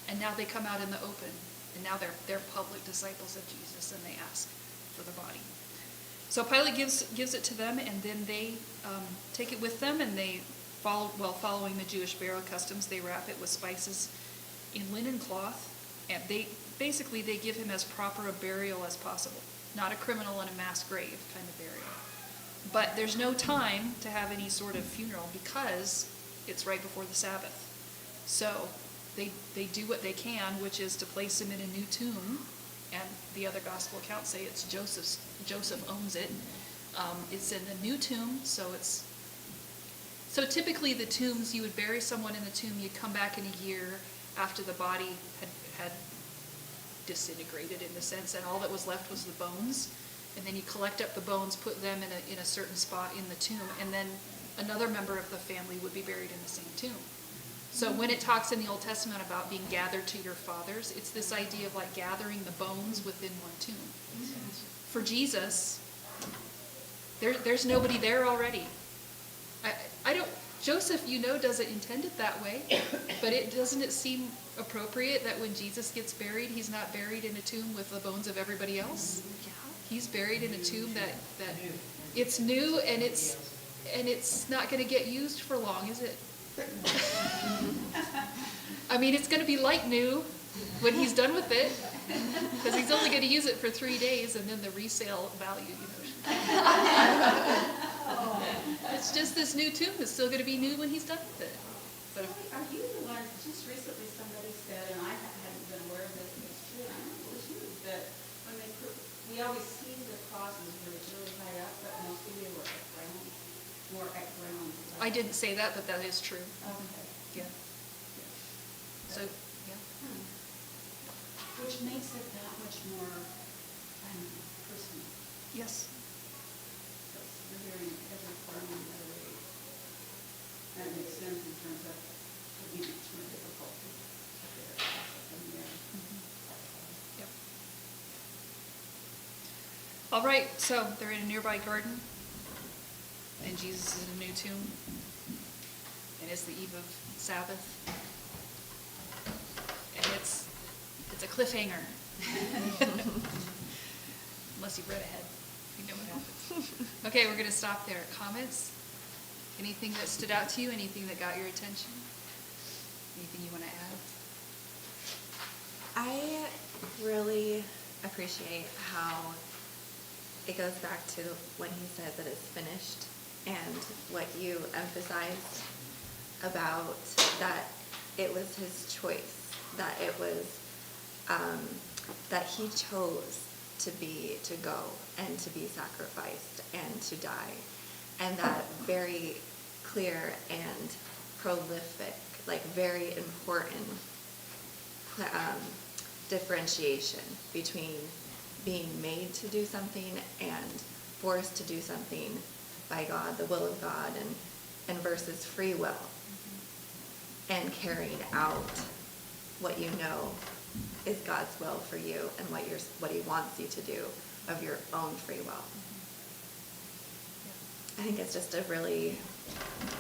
And now they come out in the open, and now they're public disciples of Jesus, and they ask for the body. So Pilate gives it to them, and then they take it with them, and they following the Jewish burial customs, they wrap it with spices in linen cloth, and they give him as proper a burial as possible, not a criminal in a mass grave kind of burial. But there's no time to have any sort of funeral because it's right before the Sabbath. So they do what they can, which is to place him in a new tomb, and the other gospel accounts say it's Joseph owns it. It's in a new tomb, so typically the tombs, you would bury someone in the tomb, you'd come back in a year after the body had disintegrated in a sense, and all that was left was the bones. And then you collect up the bones, put them in a certain spot in the tomb, and then another member of the family would be buried in the same tomb. So when it talks in the Old Testament about being gathered to your fathers, it's this idea of like gathering the bones within one tomb. For Jesus, there's nobody there already. Joseph, doesn't intend it that way, but doesn't it seem appropriate that when Jesus gets buried, he's not buried in a tomb with the bones of everybody else? He's buried in a tomb that it's new, and it's not going to get used for long, is it? I mean, it's going to be like new when he's done with it, because he's only going to use it for 3 days, and then the resale value, It's just this new tomb that's still going to be new when he's done with it. So are you the one, just recently somebody said, and I hadn't been aware of this, but it's true, I don't know if it was you, that when we always see the crosses were really high up, but mostly they were at ground, more at ground. I didn't say that, but that is true. Okay. Yeah. So, yeah. Which makes it that much more, I don't know, personal. Yes. Because we're hearing every All right, so they're in a nearby garden, and Jesus is in a new tomb, and it's the eve of Sabbath, and it's a cliffhanger. Unless you've read ahead, you know what happens. Okay, we're going to stop there. Comments? Anything that stood out to you? Anything that got your attention? Anything you want to add? I really appreciate how it goes back to when he said that it's finished, and what you emphasized about that it was his choice, that it was that he chose to go and to be sacrificed and to die, and that very clear and prolific, like very important differentiation between being made to do something and forced to do something by God, the will of God, and versus free will, and carrying out what you know is God's will for you and what he wants you to do of your own free will. I think it's just a really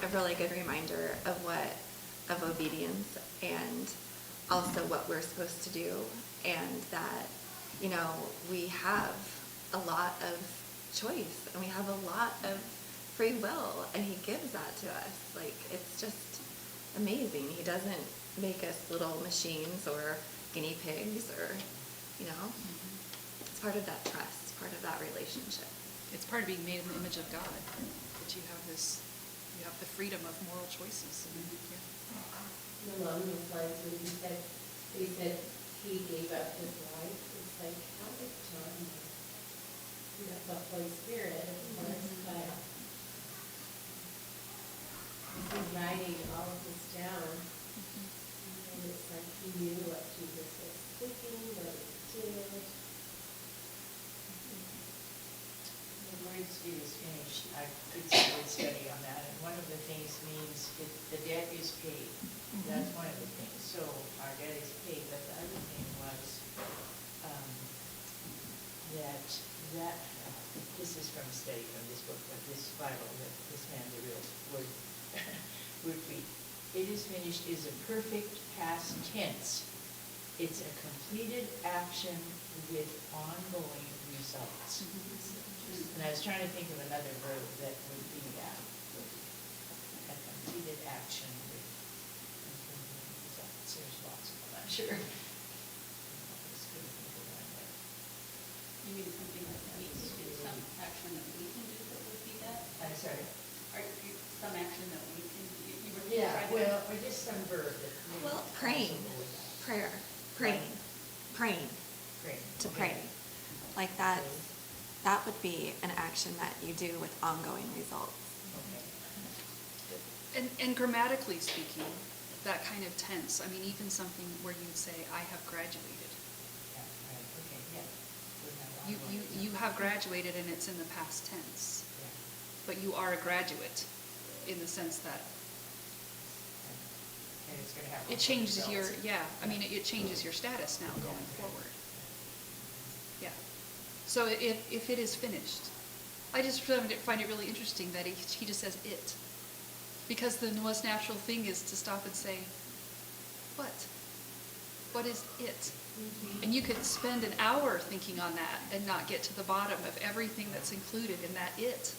good reminder of obedience, and also what we're supposed to do, and that, you know, we have a lot of choice and we have a lot of free will, and he gives that to us. Like, it's just amazing. He doesn't make us little machines or guinea pigs, or, you know, it's part of that trust, part of that relationship. It's part of being made in the image of God, that you have the freedom of moral choices. Yeah. Along those lines, when he said he gave up his life, it's like, how did John, you know, the Holy Spirit, of course, but he's writing all of this down, and it's like he knew what Jesus was thinking, what he did. The words "it is finished," I did some word study on that, and one of the things means the debt is paid. That's one of the things. So our debt is paid, but the other thing was that this is from a study from this book, but this Bible, that this man's a real word tweet. It is finished is a perfect past tense. It's a completed action with ongoing results. And I was trying to think of another verb that would be that. A completed action with ongoing results. There's lots of them, I'm sure. It's good to think of one way. You mean something like we can do, some action that we can do that would be that? I'm sorry. Some action that we can do, you were Yeah, trying to. well, or just some verb that. Well, praying, prayer, praying, Praying. to Okay. pray. Like that would be an action that you do with ongoing results. Okay. And grammatically speaking, that kind of tense, I mean, even something where you'd say, I have graduated. Yeah, right, okay, yeah. We have ongoing You results. have graduated, and it's in the past tense, Yeah. but you are a graduate in the sense that And it's gonna have. it changes your, results. it changes your status now going forward. Yeah. So if it is finished, I just find it really interesting that he just says it. Because the most natural thing is to stop and say, what? What is it? And you could spend an hour thinking on that and not get to the bottom of everything that's included in that it.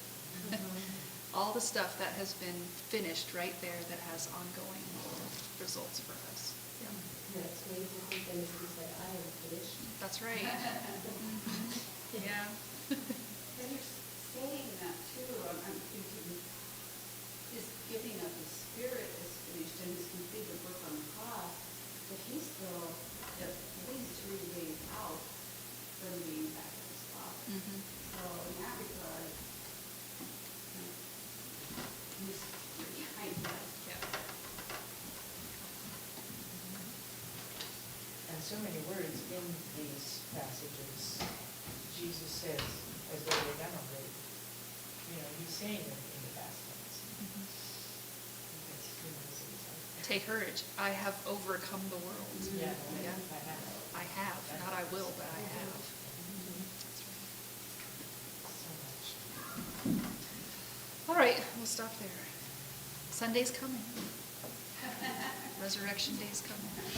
All the stuff that has been finished right there that has ongoing results for us. Yeah. That's amazing, because he said, I am finished. That's right. Yeah. And you're saying that too, I'm thinking, his giving of the Spirit is finished and he's completed the work on the cross, but he's still at least 3 days out from being back at his Father. Mhm. So in that regard, he's behind us. Yeah. And so many words in these passages, Jesus says, as though they're done already. You know, he's saying them in the past tense. That's true, isn't it? Take courage. I have overcome the world. Yeah, Yeah. I have. I have. Not I will, but I have. That's right. we'll stop there. Sunday's coming. Resurrection Day's coming.